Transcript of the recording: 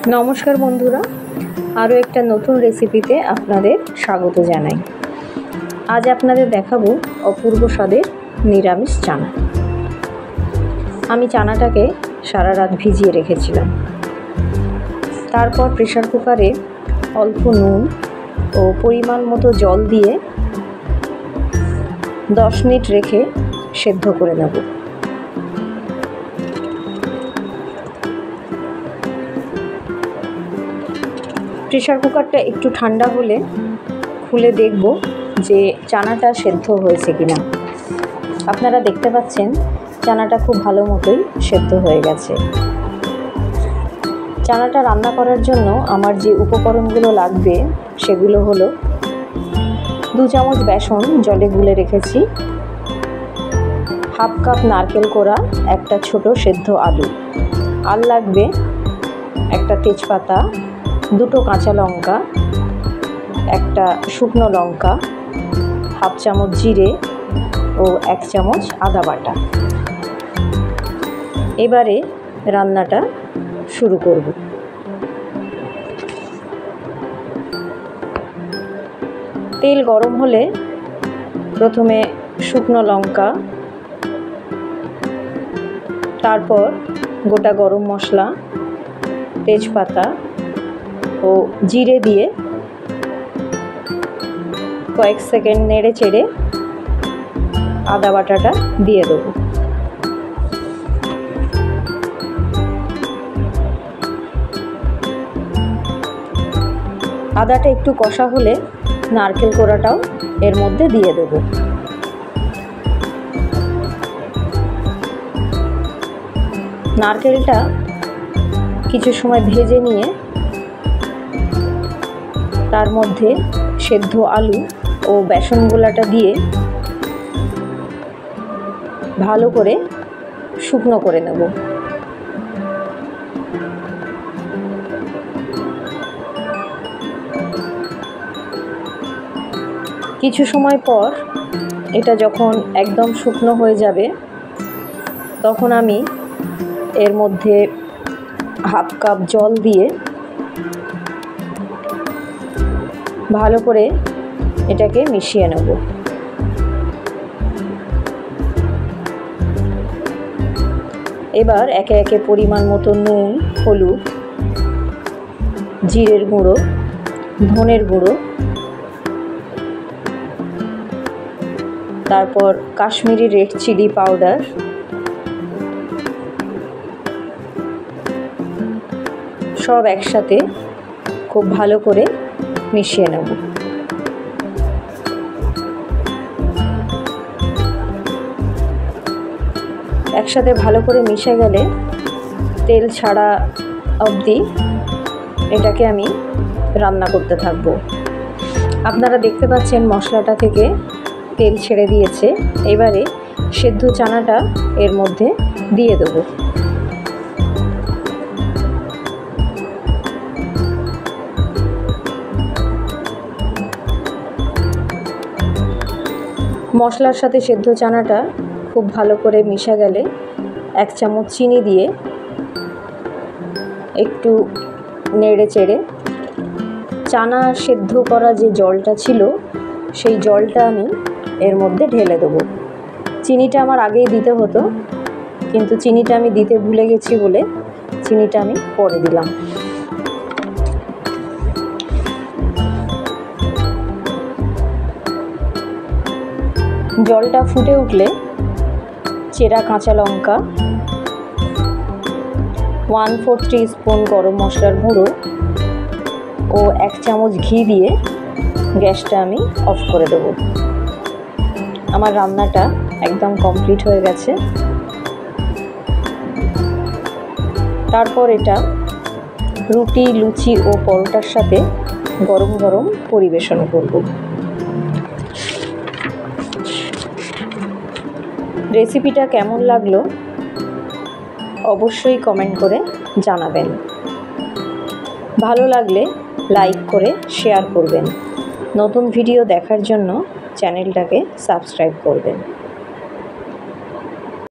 নমস্কার বন্ধুরা, আরও একটা নতুন রেসিপিতে আপনাদের স্বাগত জানাই। আজ আপনাদের দেখাবো অপূর্ব স্বাদের নিরামিষ চানা। আমি চানাটাকে সারা রাত ভিজিয়ে রেখেছিলাম। তারপর প্রেসার কুকারে অল্প নুন ও পরিমাণ মতো জল দিয়ে 10 মিনিট রেখে সেদ্ধ করে নেব। প্রেসার কুকারটা একটু ঠান্ডা হলে খুলে দেখব যে চানাটা সেদ্ধ হয়েছে কিনা। আপনারা দেখতে পাচ্ছেন চানাটা খুব ভালো মতোই সেদ্ধ হয়ে গেছে। চানাটা রান্না করার জন্য আমার যে উপকরণগুলো লাগবে সেগুলো হলো 2 চামচ বেসন জলে গুলে রেখেছি, হাফ কাপ নারকেল কোড়া, একটা ছোট সেদ্ধ আলু, আর লাগবে একটা তেজপাতা, 2টো কাঁচা লঙ্কা, একটা শুকনো লঙ্কা, হাফ চামচ জিরে ও 1 চামচ আদা বাটা। এবারে রান্নাটা শুরু করব। তেল গরম হলে প্রথমে শুকনো লঙ্কা, তারপর গোটা গরম মশলা, তেজপাতা ও জিরে দিয়ে কয়েক সেকেন্ড নেড়ে চেড়ে আদা বাটাটা দিয়ে দেবো। আদাটা একটু কষা হলে নারকেল কোড়াটাও এর মধ্যে দিয়ে দেব। নারকেলটা কিছু সময় ভেজে নিয়ে তার মধ্যে সেদ্ধ আলু ও বেসন গোলাটা দিয়ে ভালো করে শুকনো করে নেব। কিছু সময় পর এটা যখন একদম শুকনো হয়ে যাবে তখন আমি এর মধ্যে হাফ কাপ জল দিয়ে ভালো করে এটাকে মিশিয়ে নেব। এবার একে একে পরিমাণ মতো নুন, হলুদ, জিরের গুঁড়ো, ধনের গুঁড়ো, তারপর কাশ্মীরি রেড চিলি পাউডার, সব একসাথে খুব ভালো করে মিশিয়ে নেব। একসাথে ভালো করে মিশে গেলে তেল ছাড়া অবধি এটাকে আমি রান্না করতে থাকব। আপনারা দেখতে পাচ্ছেন মশলাটা থেকে তেল ছেড়ে দিয়েছে। এবারে সেদ্ধ চানাটা এর মধ্যে দিয়ে দেব। মশলার সাথে সেদ্ধ চানাটা খুব ভালো করে মিশে গেলে 1 চামচ চিনি দিয়ে একটু নেড়ে চেড়ে চানা সেদ্ধ করা যে জলটা ছিল সেই জলটা আমি এর মধ্যে ঢেলে দেবো। চিনিটা আমার আগেই দিতে হতো, কিন্তু চিনিটা আমি দিতে ভুলে গেছি বলে চিনিটা আমি পরে দিলাম। জলটা ফুটে উঠলে চেরা কাঁচা লঙ্কা, 1/4 টিস্পুন গরম মশলার গুঁড়ো ও 1 চামচ ঘি দিয়ে গ্যাসটা আমি অফ করে দেব। আমার রান্নাটা একদম কমপ্লিট হয়ে গেছে। তারপর এটা রুটি, লুচি ও পরোটার সাথে গরম গরম পরিবেশন করব। রেসিপিটা কেমন লাগলো অবশ্যই কমেন্ট করে জানাবেন। ভালো লাগলে লাইক করে শেয়ার করবেন। নতুন ভিডিও দেখার জন্য চ্যানেলটাকে সাবস্ক্রাইব করবেন।